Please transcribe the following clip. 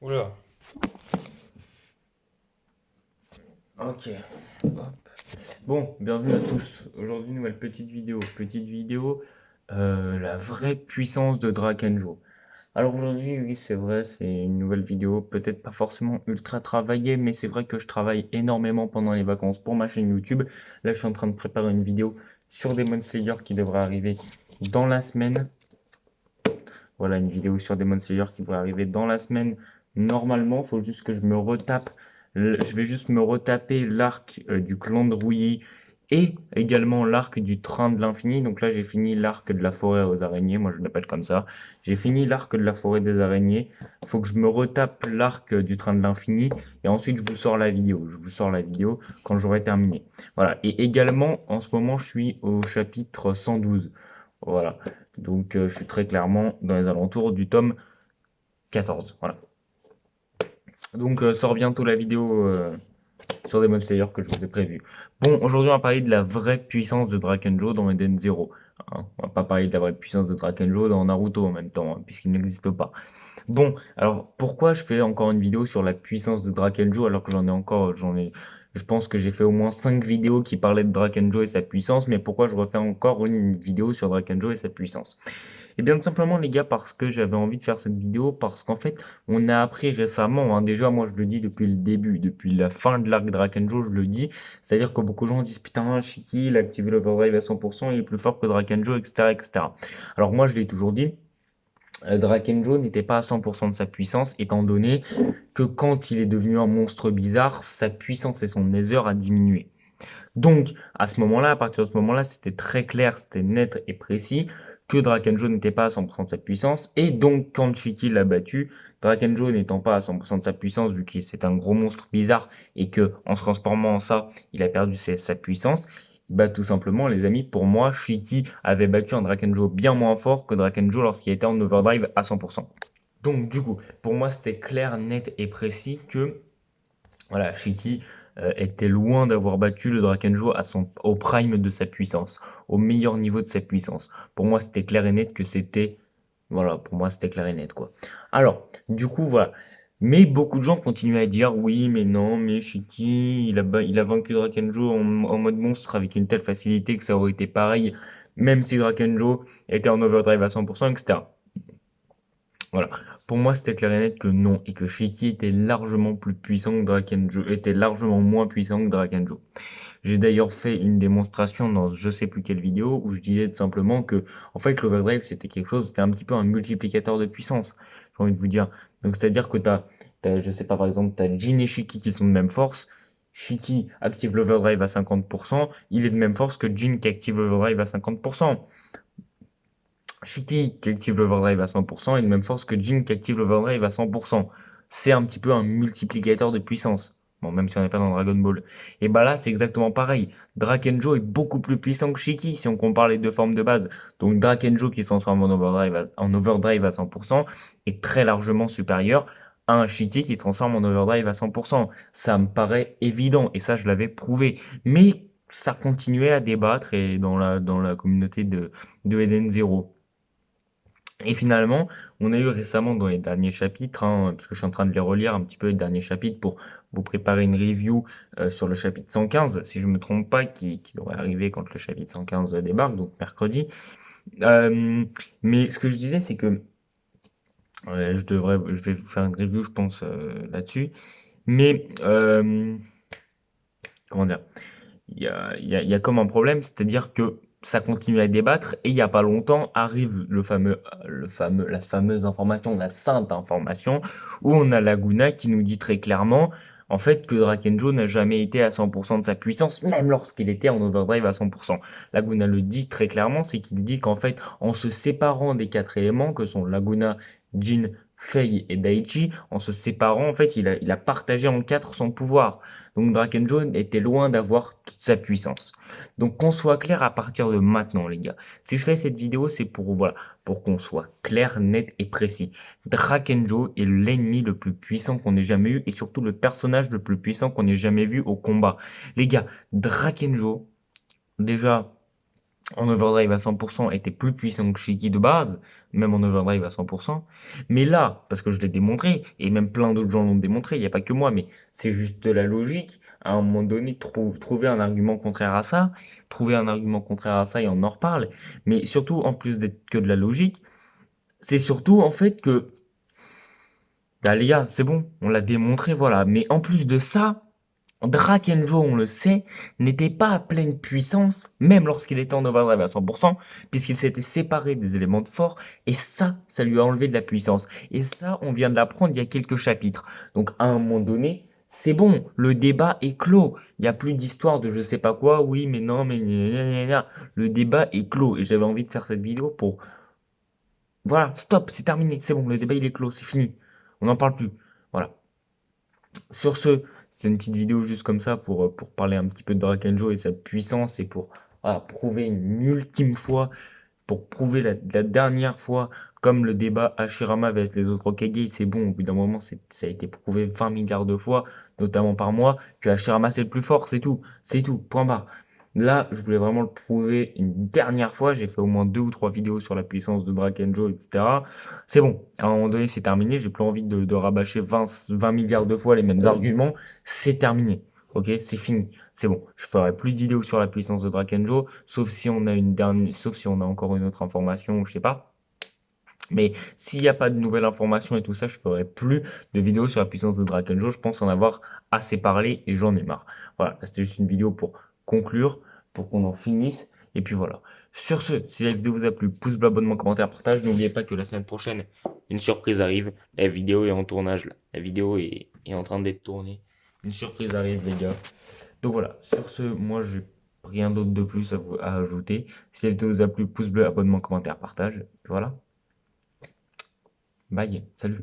Oula. Ok. Hop. Bon, bienvenue à tous. Aujourd'hui, nouvelle petite vidéo. La vraie puissance de Drakenjo. Alors aujourd'hui, oui, c'est vrai, c'est une nouvelle vidéo. Peut-être pas forcément ultra travaillée, mais c'est vrai que je travaille énormément pendant les vacances pour ma chaîne YouTube. Là, je suis en train de préparer une vidéo sur Demon Slayer qui devrait arriver dans la semaine. Voilà, une vidéo sur Demon Slayer qui devrait arriver dans la semaine. Normalement, il faut juste que je me retape. Je vais juste me retaper l'arc du clan de Rouilly et également l'arc du train de l'infini. Donc là, j'ai fini l'arc de la forêt aux araignées. Moi, je l'appelle comme ça. J'ai fini l'arc de la forêt des araignées. Il faut que je me retape l'arc du train de l'infini. Et ensuite, je vous sors la vidéo. Je vous sors la vidéo quand j'aurai terminé. Voilà. Et également, en ce moment, je suis au chapitre 112. Voilà. Donc, je suis très clairement dans les alentours du tome 14. Voilà. Donc, sort bientôt la vidéo sur Demon Slayer que je vous ai prévu. Bon, aujourd'hui, on va parler de la vraie puissance de Drakenjo dans Eden Zero. Hein. On va pas parler de la vraie puissance de Drakenjo dans Naruto en même temps, hein, puisqu'il n'existe pas. Bon, alors pourquoi je fais encore une vidéo sur la puissance de Drakenjo alors que je pense que j'ai fait au moins 5 vidéos qui parlaient de Drakenjo et sa puissance, mais pourquoi je refais encore une vidéo sur Drakenjo et sa puissance? Et bien tout simplement les gars parce que j'avais envie de faire cette vidéo parce qu'en fait on a appris récemment, hein, déjà moi je le dis depuis le début, depuis la fin de l'arc Drakenjo je le dis, c'est-à-dire que beaucoup de gens disent putain Shiki il a activé l'overdrive à 100%, il est plus fort que Drakenjo etc etc. Alors moi je l'ai toujours dit, Drakenjo n'était pas à 100% de sa puissance étant donné que quand il est devenu un monstre bizarre, sa puissance et son nether a diminué. Donc, à ce moment-là, à partir de ce moment-là, c'était très clair, c'était net et précis que Drakenjo n'était pas à 100% de sa puissance. Et donc, quand Shiki l'a battu, Drakenjo n'étant pas à 100% de sa puissance, vu que c'est un gros monstre bizarre et que en se transformant en ça, il a perdu sa puissance, bah tout simplement, les amis, pour moi, Shiki avait battu un Drakenjo bien moins fort que Drakenjo lorsqu'il était en overdrive à 100%. Donc, du coup, pour moi, c'était clair, net et précis que voilà, Shiki était loin d'avoir battu le Drakenjo au prime de sa puissance, au meilleur niveau de sa puissance. Pour moi, c'était clair et net que c'était... Voilà, pour moi, c'était clair et net, quoi. Alors, du coup, voilà. Mais beaucoup de gens continuent à dire, oui, mais non, mais Shiki, il a vaincu Drakenjo en mode monstre avec une telle facilité que ça aurait été pareil, même si Drakenjo était en overdrive à 100%, etc. Voilà. Pour moi, c'était clair et net que non, et que Shiki était largement plus puissant que Drakenjo, était largement moins puissant que Drakenjo. J'ai d'ailleurs fait une démonstration dans je sais plus quelle vidéo où je disais tout simplement que, en fait, l'overdrive c'était quelque chose, c'était un petit peu un multiplicateur de puissance. J'ai envie de vous dire. Donc, c'est-à-dire que je sais pas, par exemple, t'as Jin et Shiki qui sont de même force. Shiki active l'overdrive à 50%, il est de même force que Jin qui active l'overdrive à 50%. Shiki qui active l'overdrive à 100% et de même force que Jin qui active l'overdrive à 100%. C'est un petit peu un multiplicateur de puissance. Bon, même si on n'est pas dans Dragon Ball. Et bah là, c'est exactement pareil. Drakenjo est beaucoup plus puissant que Shiki si on compare les deux formes de base. Donc Drakenjo qui se transforme en overdrive à 100% est très largement supérieur à un Shiki qui se transforme en overdrive à 100%. Ça me paraît évident et ça, je l'avais prouvé. Mais ça continuait à débattre et dans la communauté de Eden Zero. Et finalement, on a eu récemment dans les derniers chapitres, hein, parce que je suis en train de les relire un petit peu les derniers chapitres pour vous préparer une review sur le chapitre 115, si je ne me trompe pas, qui devrait arriver quand le chapitre 115 débarque, donc mercredi. Euh, mais ce que je disais, c'est que je vais vous faire une review, je pense, là-dessus. Mais comment dire? Il y a comme un problème, c'est-à-dire que ça continue à débattre et il n'y a pas longtemps arrive la fameuse information, la sainte information, où on a Laguna qui nous dit très clairement, en fait, que Drakenjo n'a jamais été à 100% de sa puissance, même lorsqu'il était en overdrive à 100%. Laguna le dit très clairement, c'est qu'il dit qu'en fait, en se séparant des quatre éléments que sont Laguna, Jin, Fei et Daichi, en se séparant, en fait, il a partagé en quatre son pouvoir. Donc Drakenjo était loin d'avoir toute sa puissance. Donc qu'on soit clair à partir de maintenant, les gars. Si je fais cette vidéo, c'est pour, voilà, pour qu'on soit clair, net et précis. Drakenjo est l'ennemi le plus puissant qu'on ait jamais eu et surtout le personnage le plus puissant qu'on ait jamais vu au combat. Les gars, Drakenjo, déjà, en overdrive à 100% était plus puissant que Shiki de base, même en overdrive à 100%. Mais là, parce que je l'ai démontré, et même plein d'autres gens l'ont démontré, il n'y a pas que moi, mais c'est juste la logique. À un moment donné, trouver un argument contraire à ça, trouver un argument contraire à ça et on en reparle. Mais surtout, en plus d'être que de la logique, c'est surtout en fait que, bah les gars, c'est bon, on l'a démontré, voilà. Mais en plus de ça, Drakenjo, on le sait, n'était pas à pleine puissance, même lorsqu'il était en overdrive à 100%, puisqu'il s'était séparé des éléments de fort, et ça lui a enlevé de la puissance. Et ça, on vient de l'apprendre il y a quelques chapitres. Donc à un moment donné, c'est bon, le débat est clos. Il n'y a plus d'histoire de je sais pas quoi, oui, mais non, mais gna gna gna gna. Le débat est clos, et j'avais envie de faire cette vidéo pour... Voilà, stop, c'est terminé, c'est bon, le débat il est clos, c'est fini. On n'en parle plus. Voilà. Sur ce, c'est une petite vidéo juste comme ça pour parler un petit peu de Drakenjo et sa puissance et pour voilà, prouver une ultime fois, pour prouver la dernière fois, comme le débat Hashirama vs les autres Hokage, c'est bon, au bout d'un moment, ça a été prouvé 20 milliards de fois, notamment par moi, que Hashirama c'est le plus fort, c'est tout, point barre. Là, je voulais vraiment le prouver une dernière fois. J'ai fait au moins 2 ou 3 vidéos sur la puissance de Drakenjo, etc. C'est bon, à un moment donné, c'est terminé. J'ai plus envie de rabâcher 20 milliards de fois les mêmes arguments. C'est terminé. Ok, c'est fini. C'est bon. Je ferai plus de vidéos sur la puissance de Drakenjo, sauf si on a sauf si on a encore une autre information, je sais pas. Mais s'il n'y a pas de nouvelles informations et tout ça, je ferai plus de vidéos sur la puissance de Drakenjo. Je pense en avoir assez parlé et j'en ai marre. Voilà, c'était juste une vidéo pour conclure, pour qu'on en finisse. Et puis voilà. Sur ce, si la vidéo vous a plu, pouce bleu, abonnement, commentaire, partage. N'oubliez pas que la semaine prochaine, une surprise arrive. La vidéo est en tournage là. La vidéo est en train d'être tournée. Une surprise arrive, les gars. Donc voilà, sur ce, moi j'ai rien d'autre de plus à ajouter. Si la vidéo vous a plu, pouce bleu, abonnement, commentaire, partage. Et puis voilà. Bye, salut.